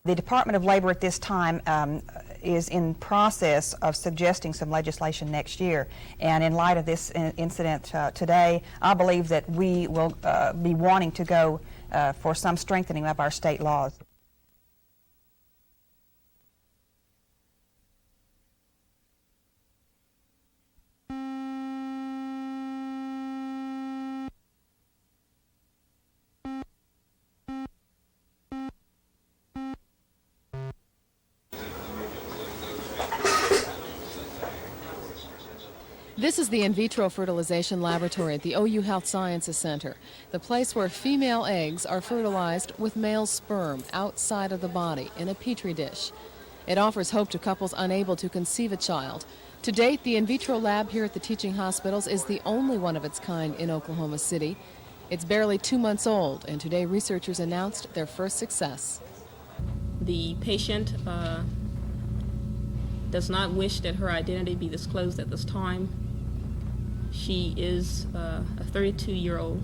The Department of Labor at this time is in process of suggesting some legislation next year, and in light of this incident today, I believe that we will be wanting to go for some strengthening of our state laws. This is the in vitro fertilization laboratory at the OU Health Sciences Center, the place where female eggs are fertilized with male sperm outside of the body in a petri dish. It offers hope to couples unable to conceive a child. To date, the in vitro lab here at the teaching hospitals is the only one of its kind in Oklahoma City. It's barely 2 months old, and today researchers announced their first success. The patient does not wish that her identity be disclosed at this time. She is a 32-year-old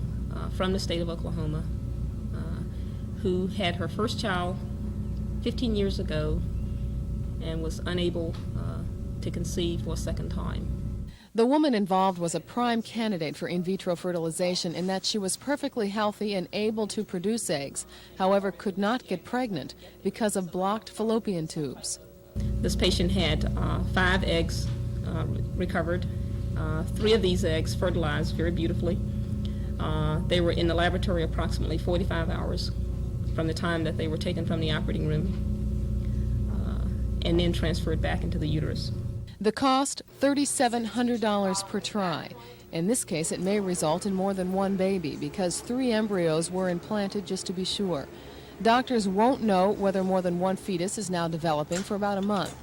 from the state of Oklahoma who had her first child 15 years ago and was unable to conceive for a second time. The woman involved was a prime candidate for in vitro fertilization in that she was perfectly healthy and able to produce eggs, however could not get pregnant because of blocked fallopian tubes. This patient had 5 eggs recovered. 3 of these eggs fertilized very beautifully. They were in the laboratory approximately 45 hours from the time that they were taken from the operating room and then transferred back into the uterus. The cost, $3,700 per try. In this case, it may result in more than one baby because 3 embryos were implanted just to be sure. Doctors won't know whether more than one fetus is now developing for about a month.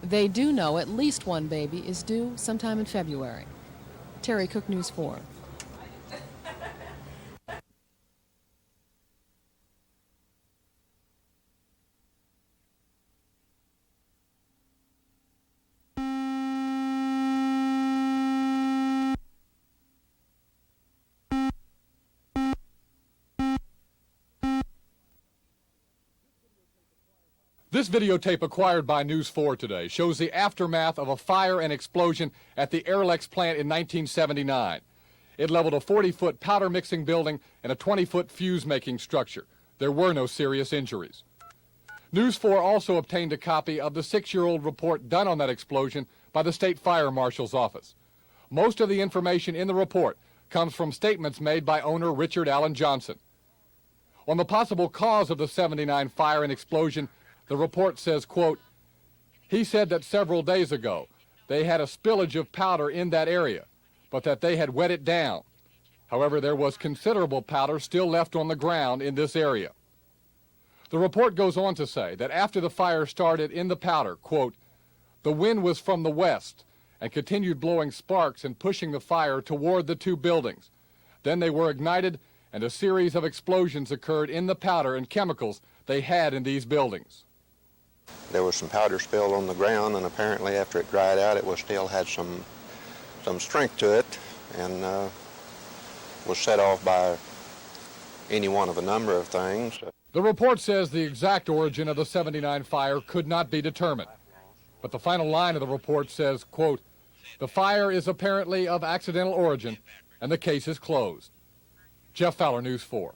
They do know at least one baby is due sometime in February. Terry Cook, News 4. This videotape acquired by News 4 today shows the aftermath of a fire and explosion at the Arlex plant in 1979. It leveled a 40-foot powder mixing building and a 20-foot fuse making structure. There were no serious injuries. News 4 also obtained a copy of the 6-year-old report done on that explosion by the State Fire Marshal's office. Most of the information in the report comes from statements made by owner Richard Allen Johnson. On the possible cause of the 79 fire and explosion, the report says, quote, he said that several days ago they had a spillage of powder in that area, but that they had wet it down. However, there was considerable powder still left on the ground in this area. The report goes on to say that after the fire started in the powder, quote, the wind was from the west and continued blowing sparks and pushing the fire toward the 2 buildings. Then they were ignited and a series of explosions occurred in the powder and chemicals they had in these buildings. There was some powder spilled on the ground, and apparently after it dried out, it still had some strength to it, and was set off by any one of a number of things. The report says the exact origin of the 79 fire could not be determined. But the final line of the report says, quote, the fire is apparently of accidental origin, and the case is closed. Jeff Fowler, News 4.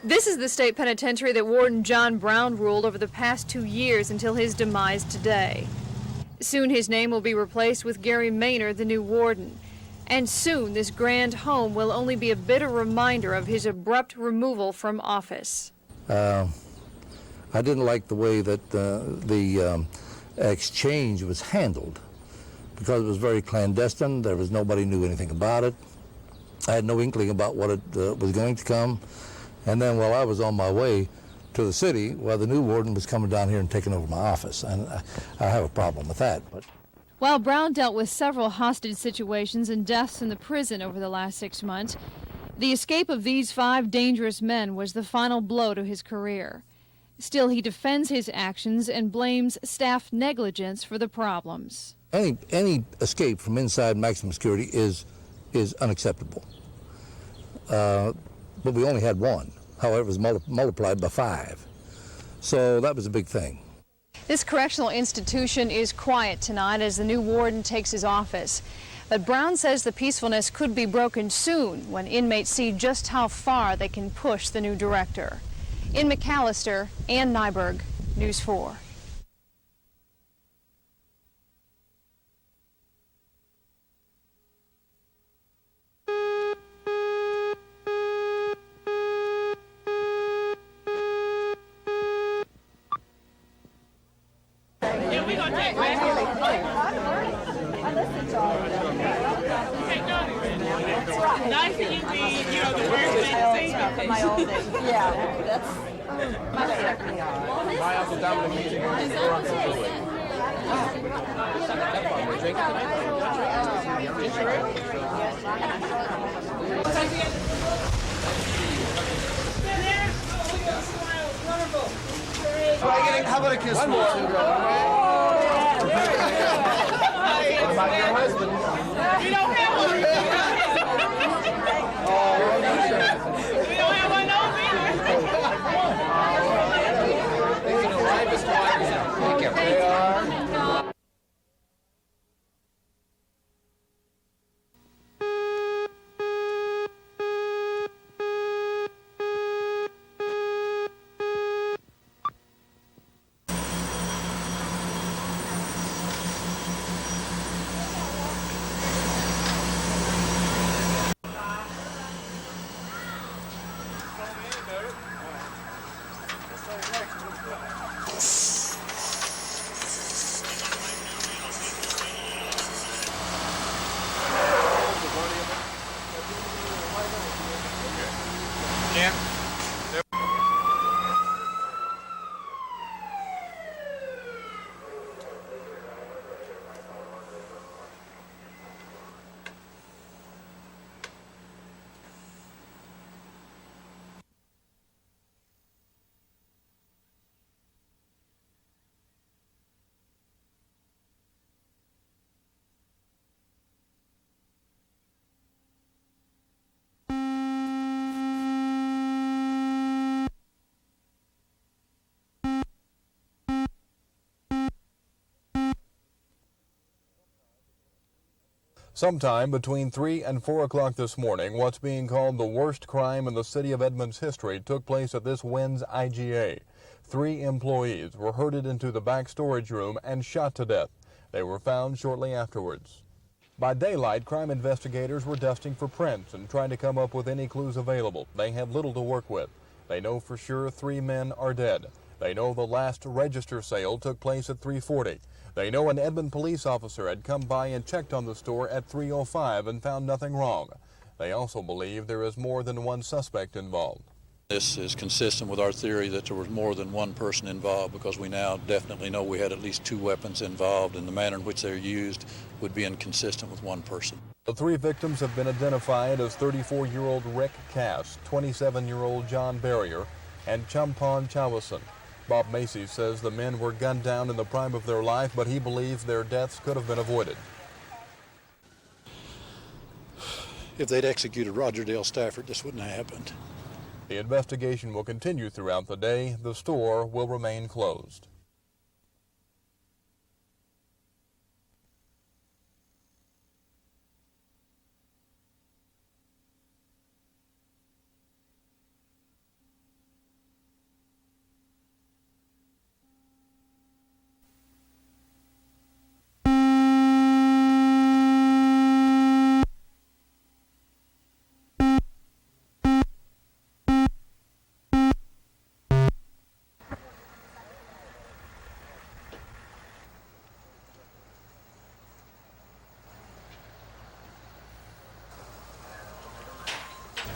This is the state penitentiary that Warden John Brown ruled over the past 2 years until his demise today. Soon his name will be replaced with Gary Maynard, the new warden. And soon this grand home will only be a bitter reminder of his abrupt removal from office. I didn't like the way that the exchange was handled because it was very clandestine. There was nobody knew anything about it. I had no inkling about what it was going to come. And then while I was on my way to the city, well, the new warden was coming down here and taking over my office, and I have a problem with that. But While Brown dealt with several hostage situations and deaths in the prison over the last 6 months, the escape of these 5 dangerous men was the final blow to his career. Still, he defends his actions and blames staff negligence for the problems. Any escape from inside maximum security is unacceptable. But we only had 1. However, it was multiplied by 5. So that was a big thing. This correctional institution is quiet tonight as the new warden takes his office. But Brown says the peacefulness could be broken soon when inmates see just how far they can push the new director. In McAllister, Ann Nyberg, News 4. Nice that you be, the worst thing. My old days. Yeah, that's my favorite. My Uncle Dominic meeting on the door on Silverwood. How about a kiss? One more. What about your husband? We don't have one. We don't have one over either. They are. Sometime between 3 and 4 o'clock this morning, what's being called the worst crime in the city of Edmond's history took place at this Wynn's IGA. 3 employees were herded into the back storage room and shot to death. They were found shortly afterwards. By daylight, crime investigators were dusting for prints and trying to come up with any clues available. They have little to work with. They know for sure 3 men are dead. They know the last register sale took place at 3:40. They know an Edmond police officer had come by and checked on the store at 3:05 and found nothing wrong. They also believe there is more than one suspect involved. This is consistent with our theory that there was more than one person involved, because we now definitely know we had at least 2 weapons involved, and the manner in which they're used would be inconsistent with one person. The 3 victims have been identified as 34-year-old Rick Cass, 27-year-old John Barrier, and Champon Chawison. Bob Macy says the men were gunned down in the prime of their life, but he believes their deaths could have been avoided. If they'd executed Roger Dale Stafford, this wouldn't have happened. The investigation will continue throughout the day. The store will remain closed.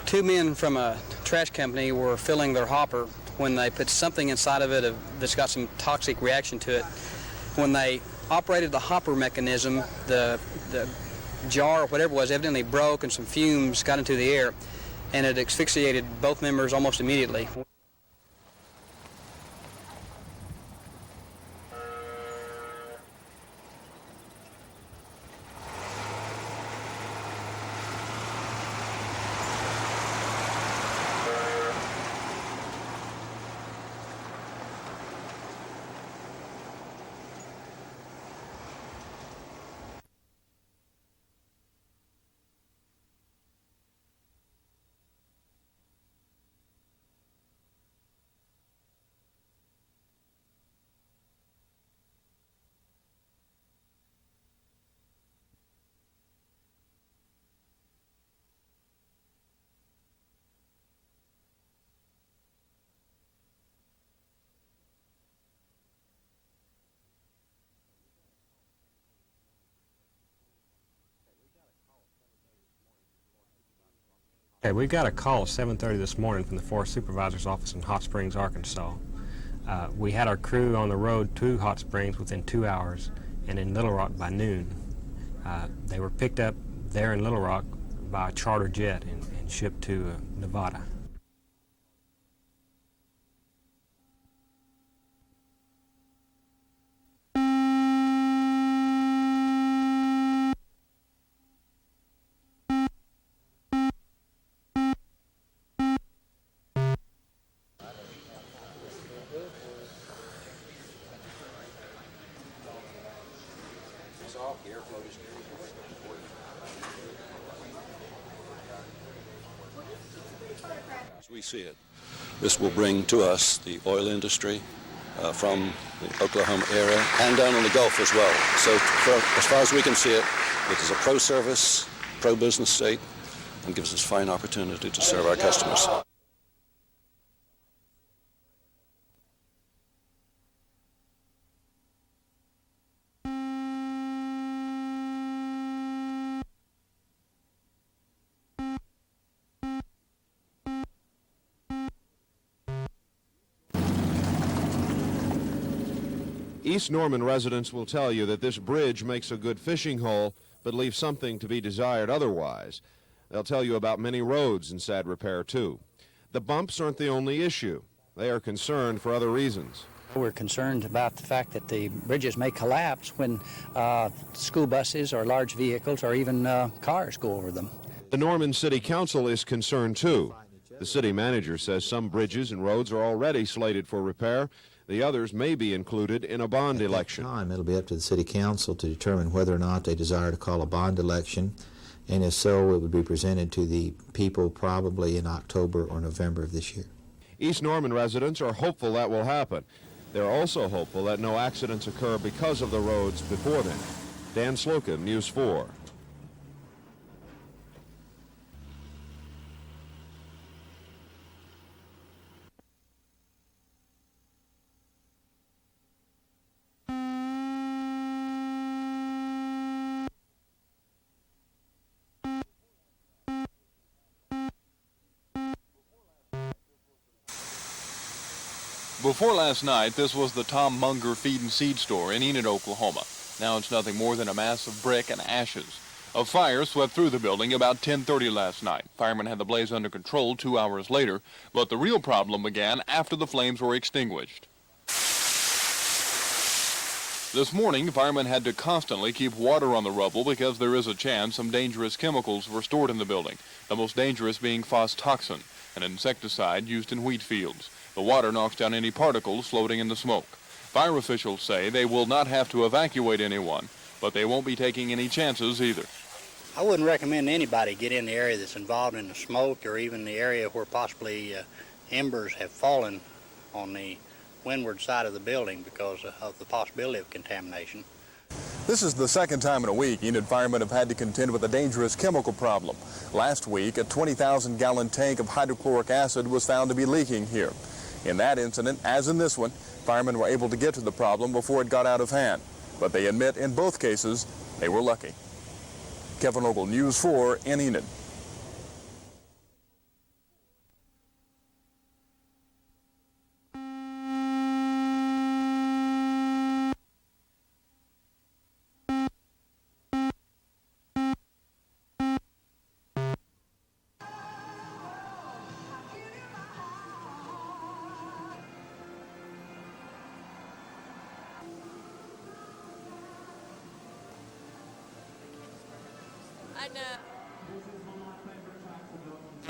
Two men from a trash company were filling their hopper when they put something inside of it that's got some toxic reaction to it. When they operated the hopper mechanism, the jar or whatever it was evidently broke and some fumes got into the air, and it asphyxiated both members almost immediately. Okay, we got a call at 7:30 this morning from the Forest Supervisor's office in Hot Springs, Arkansas. We had our crew on the road to Hot Springs within 2 hours and in Little Rock by noon. They were picked up there in Little Rock by a charter jet and shipped to Nevada. As we see it, this will bring to us the oil industry from the Oklahoma area and down in the Gulf as well. So as far as we can see it, it is a pro-service, pro-business state and gives us fine opportunity to serve our customers. East Norman residents will tell you that this bridge makes a good fishing hole, but leaves something to be desired otherwise. They'll tell you about many roads in sad repair, too. The bumps aren't the only issue. They are concerned for other reasons. We're concerned about the fact that the bridges may collapse when school buses or large vehicles or even cars go over them. The Norman City Council is concerned, too. The city manager says some bridges and roads are already slated for repair. The others may be included in a bond election. At that time, it'll be up to the city council to determine whether or not they desire to call a bond election, and if so, it would be presented to the people probably in October or November of this year. East Norman residents are hopeful that will happen. They're also hopeful that no accidents occur because of the roads before them. Dan Slocum, News 4. Before last night, this was the Tom Munger Feed and Seed store in Enid, Oklahoma. Now it's nothing more than a mass of brick and ashes. A fire swept through the building about 10:30 last night. Firemen had the blaze under control 2 hours later, but the real problem began after the flames were extinguished. This morning, firemen had to constantly keep water on the rubble because there is a chance some dangerous chemicals were stored in the building, the most dangerous being phostoxin, an insecticide used in wheat fields. The water knocks down any particles floating in the smoke. Fire officials say they will not have to evacuate anyone, but they won't be taking any chances either. I wouldn't recommend anybody get in the area that's involved in the smoke or even the area where possibly embers have fallen on the windward side of the building because of the possibility of contamination. This is the second time in a week Enid firemen have had to contend with a dangerous chemical problem. Last week, a 20,000-gallon tank of hydrochloric acid was found to be leaking here. In that incident, as in this one, firemen were able to get to the problem before it got out of hand. But they admit in both cases they were lucky. Kevin Ogle, News 4 in Enid.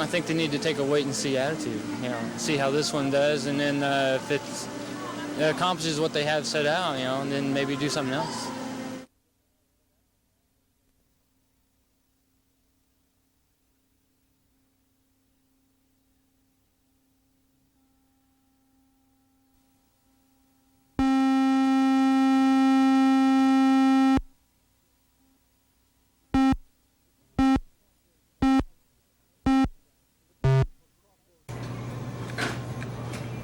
I think they need to take a wait-and-see attitude, see how this one does, and then if it accomplishes what they have set out, and then maybe do something else.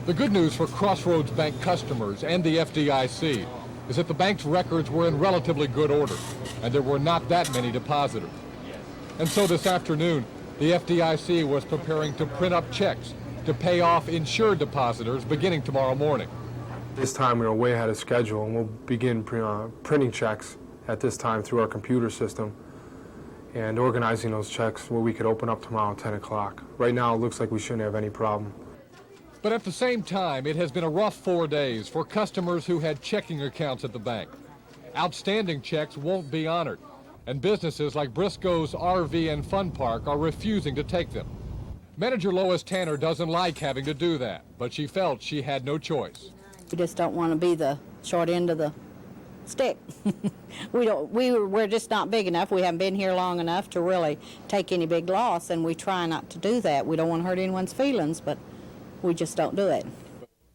The good news for Crossroads Bank customers and the FDIC is that the bank's records were in relatively good order, and there were not that many depositors. And so this afternoon, the FDIC was preparing to print up checks to pay off insured depositors beginning tomorrow morning. This time we are way ahead of schedule, and we'll begin printing checks at this time through our computer system and organizing those checks where we could open up tomorrow at 10 o'clock. Right now, it looks like we shouldn't have any problem. But at the same time, it has been a rough 4 days for customers who had checking accounts at the bank. Outstanding checks won't be honored, and businesses like Briscoe's RV and Fun Park are refusing to take them. Manager Lois Tanner doesn't like having to do that, but she felt she had no choice. We just don't want to be the short end of the stick. We're just not big enough. We haven't been here long enough to really take any big loss, and we try not to do that. We don't want to hurt anyone's feelings, but we just don't do it.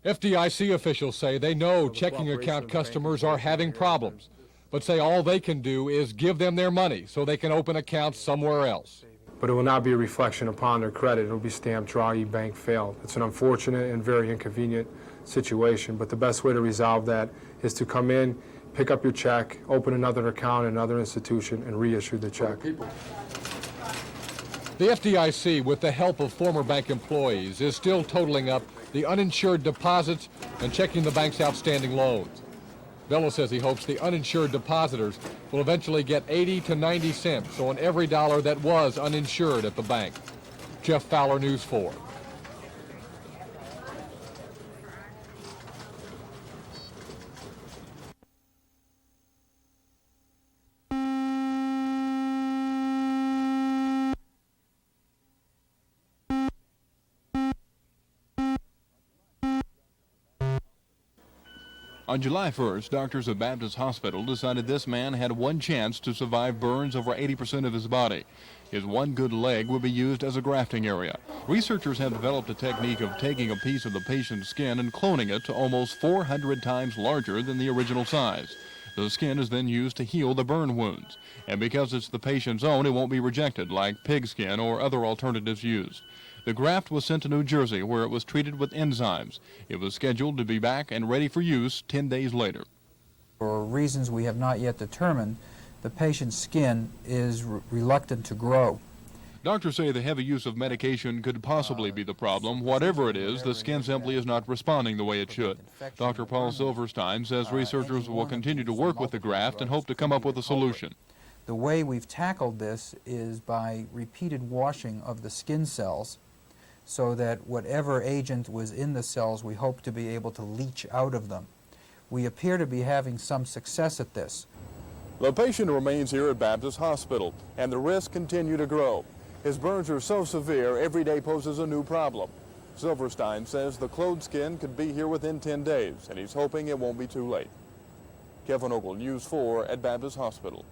FDIC officials say they know checking account customers are having problems, but say all they can do is give them their money so they can open accounts somewhere else. But it will not be a reflection upon their credit. It will be stamped, draw ye bank failed. It's an unfortunate and very inconvenient situation, but the best way to resolve that is to come in, pick up your check, open another account in another institution, and reissue the check. The FDIC, with the help of former bank employees, is still totaling up the uninsured deposits and checking the bank's outstanding loans. Bello says he hopes the uninsured depositors will eventually get 80 to 90 cents on every dollar that was uninsured at the bank. Jeff Fowler, News 4. On July 1st, doctors at Baptist Hospital decided this man had one chance to survive burns over 80% of his body. His one good leg would be used as a grafting area. Researchers have developed a technique of taking a piece of the patient's skin and cloning it to almost 400 times larger than the original size. The skin is then used to heal the burn wounds. And because it's the patient's own, it won't be rejected like pig skin or other alternatives used. The graft was sent to New Jersey, where it was treated with enzymes. It was scheduled to be back and ready for use 10 days later. For reasons we have not yet determined, the patient's skin is reluctant to grow. Doctors say the heavy use of medication could possibly be the problem. Whatever it is, the skin simply is not responding the way it should. Dr. Paul Silverstein says researchers will continue to work with the graft and hope to come up with a solution. The way we've tackled this is by repeated washing of the skin cells, so that whatever agent was in the cells, we hope to be able to leach out of them. We appear to be having some success at this. The patient remains here at Baptist Hospital, and the risks continue to grow. His burns are so severe, every day poses a new problem. Silverstein says the clothed skin could be here within 10 days, and he's hoping it won't be too late. Kevin Okla, News 4 at Baptist Hospital.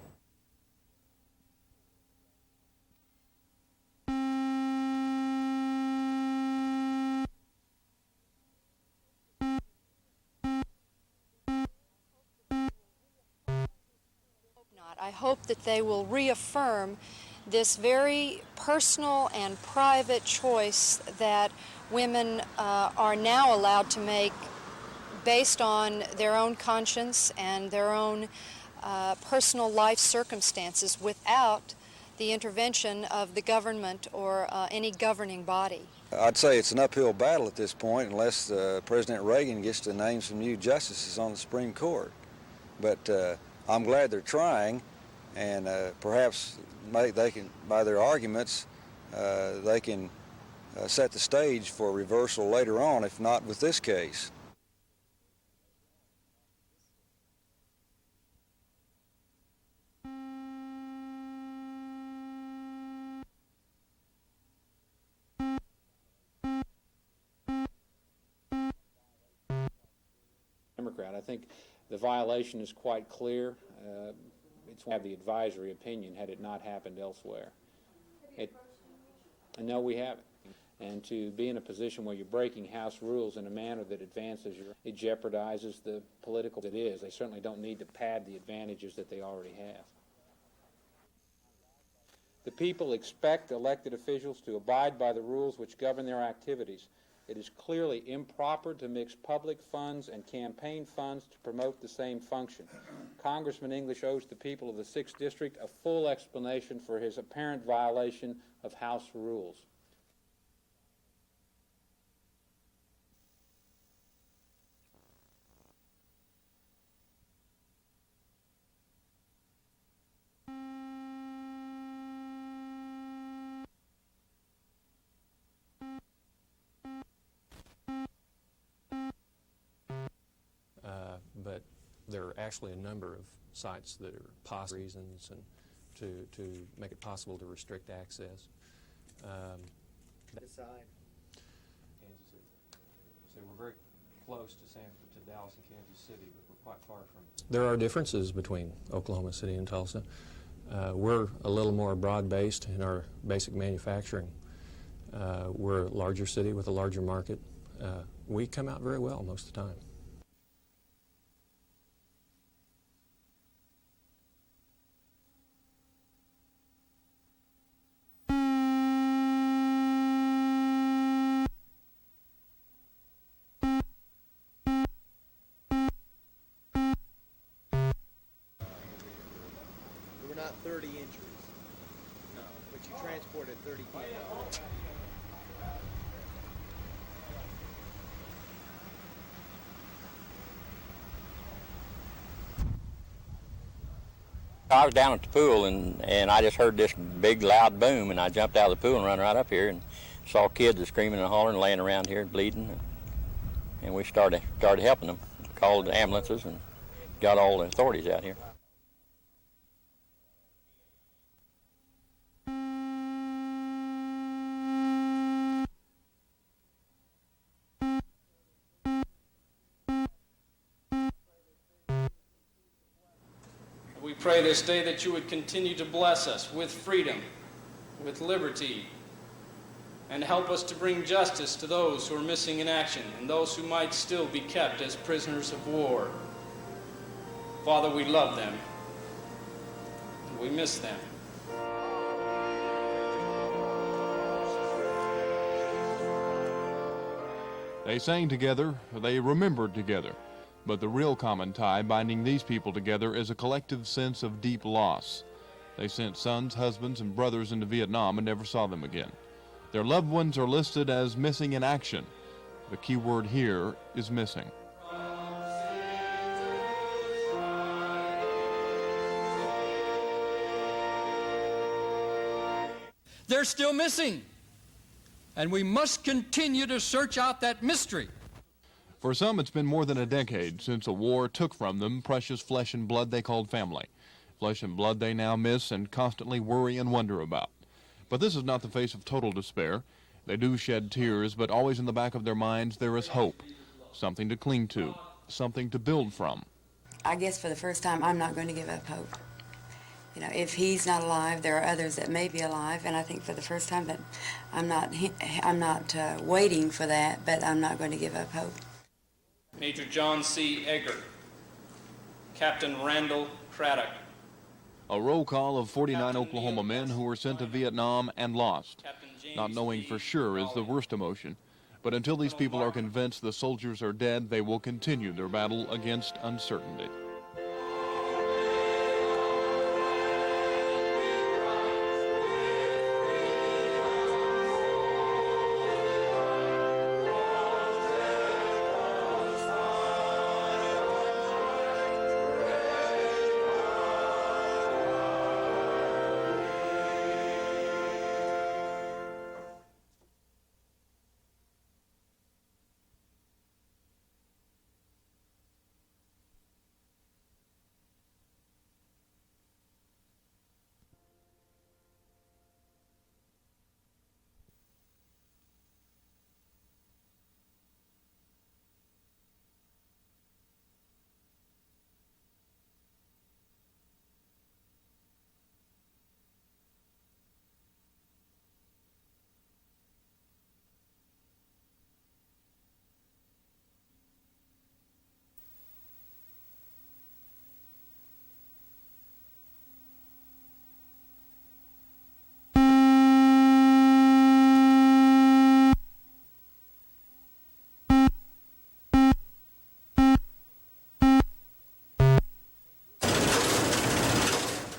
I hope that they will reaffirm this very personal and private choice that women are now allowed to make based on their own conscience and their own personal life circumstances without the intervention of the government or any governing body. I'd say it's an uphill battle at this point unless President Reagan gets to name some new justices on the Supreme Court. But I'm glad they're trying, and perhaps they can, by their arguments, they can set the stage for reversal later on, if not with this case. Democrat. I think the violation is quite clear. It's have the advisory opinion had it not happened elsewhere. No, we haven't. And to be in a position where you're breaking House rules in a manner that advances it jeopardizes the political it is. They certainly don't need to pad the advantages that they already have. The people expect elected officials to abide by the rules which govern their activities. It is clearly improper to mix public funds and campaign funds to promote the same function. Congressman English owes the people of the 6th District a full explanation for his apparent violation of House rules. But there are actually a number of sites that are possible reasons and to make it possible to restrict access. Decide. Kansas City. So we're very close to Dallas and Kansas City, but we're quite far from. There are differences between Oklahoma City and Tulsa. We're a little more broad-based in our basic manufacturing. We're a larger city with a larger market. We come out very well most of the time. There were not 30 injuries. No. But you transported 30 people. I was down at the pool and I just heard this big loud boom, and I jumped out of the pool and ran right up here and saw kids screaming and hollering, laying around here bleeding, and we started helping them. Called the ambulances and got all the authorities out here. We pray this day that you would continue to bless us with freedom, with liberty, and help us to bring justice to those who are missing in action and those who might still be kept as prisoners of war. Father, we love them, and we miss them. They sang together, they remembered together. But the real common tie binding these people together is a collective sense of deep loss. They sent sons, husbands, and brothers into Vietnam and never saw them again. Their loved ones are listed as missing in action. The key word here is missing. They're still missing, and we must continue to search out that mystery. For some, it's been more than a decade since a war took from them precious flesh and blood they called family. Flesh and blood they now miss and constantly worry and wonder about. But this is not the face of total despair. They do shed tears, but always in the back of their minds there is hope. Something to cling to, something to build from. I guess for the first time, I'm not going to give up hope. You know, if he's not alive, there are others that may be alive, and I think for the first time that I'm not waiting for that, but I'm not going to give up hope. Major John C. Egger, Captain Randall Craddock. A roll call of 49 Oklahoma men who were sent to Vietnam and lost. Not knowing for sure is the worst emotion. But until these people are convinced the soldiers are dead, they will continue their battle against uncertainty.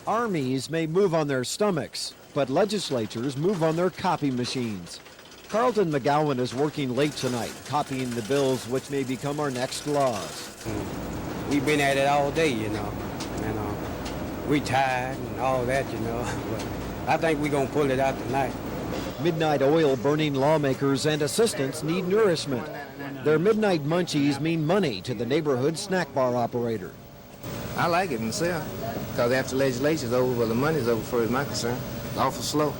Armies may move on their stomachs, but legislatures move on their copy machines. Carlton McGowan is working late tonight, copying the bills which may become our next laws. We've been at it all day, you know, and we tired and all that, you know, but I think we're gonna pull it out tonight. Midnight oil burning lawmakers and assistants need nourishment. Their midnight munchies mean money to the neighborhood snack bar operator. I like it myself, because after legislature's over, well, the money's over for my concern. It's awful slow.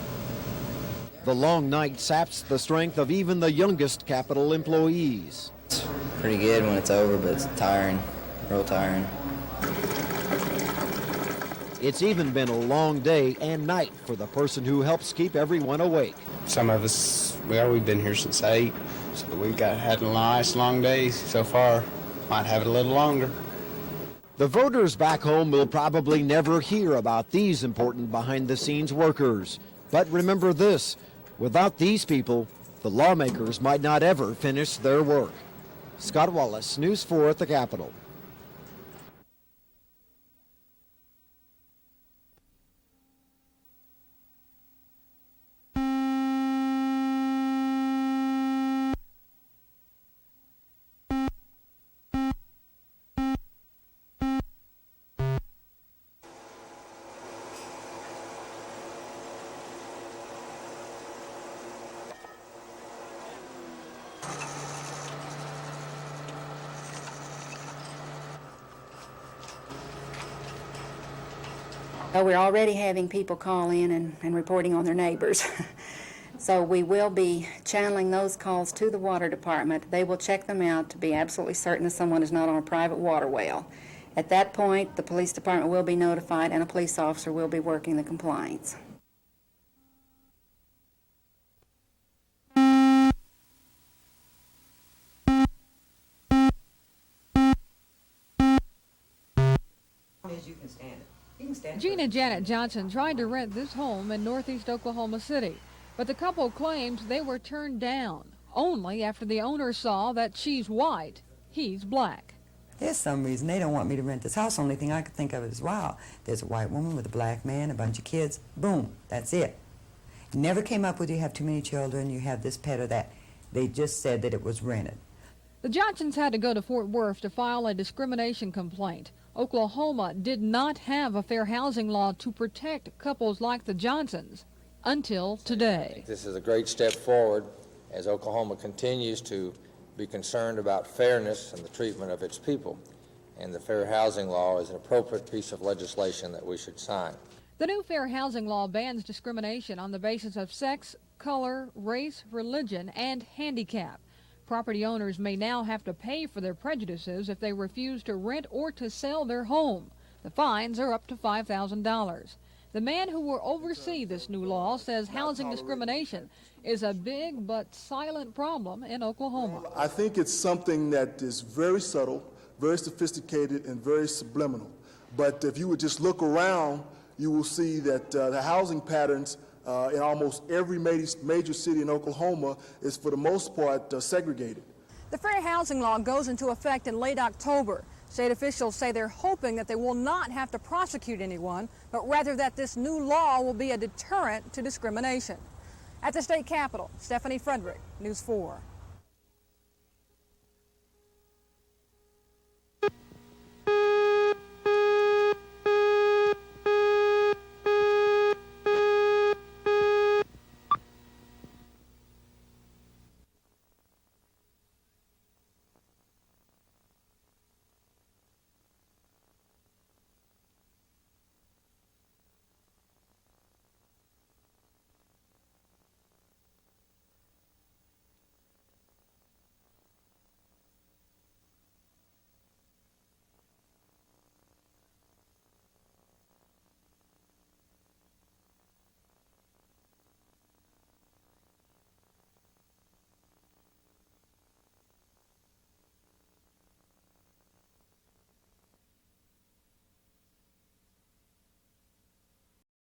The long night saps the strength of even the youngest Capitol employees. It's pretty good when it's over, but it's tiring, real tiring. It's even been a long day and night for the person who helps keep everyone awake. Some of us, well, we've been here since 8, so we've had a nice long day so far. Might have it a little longer. The voters back home will probably never hear about these important behind-the-scenes workers. But remember this, without these people, the lawmakers might not ever finish their work. Scott Wallace, News 4 at the Capitol. Oh, we're already having people call in and reporting on their neighbors. So we will be channeling those calls to the water department. They will check them out to be absolutely certain that someone is not on a private water well. At that point, the police department will be notified and a police officer will be working the complaints. Gina Janet Johnson tried to rent this home in northeast Oklahoma City, but the couple claims they were turned down only after the owner saw that she's white, he's black. There's some reason they don't want me to rent this house. Only thing I could think of is, wow, there's a white woman with a black man, a bunch of kids, boom, that's it. Never came up with you have too many children, you have this pet or that. They just said that it was rented. The Johnsons had to go to Fort Worth to file a discrimination complaint. Oklahoma did not have a fair housing law to protect couples like the Johnsons until today. This is a great step forward as Oklahoma continues to be concerned about fairness and the treatment of its people. And the fair housing law is an appropriate piece of legislation that we should sign. The new fair housing law bans discrimination on the basis of sex, color, race, religion, and handicap. Property owners may now have to pay for their prejudices if they refuse to rent or to sell their home. The fines are up to $5,000. The man who will oversee this new law says housing discrimination is a big but silent problem in Oklahoma. I think it's something that is very subtle, very sophisticated, and very subliminal. But if you would just look around, you will see that the housing patterns in almost every major city in Oklahoma is, for the most part, segregated. The fair housing law goes into effect in late October. State officials say they're hoping that they will not have to prosecute anyone, but rather that this new law will be a deterrent to discrimination. At the state capitol, Stephanie Frederick, News 4.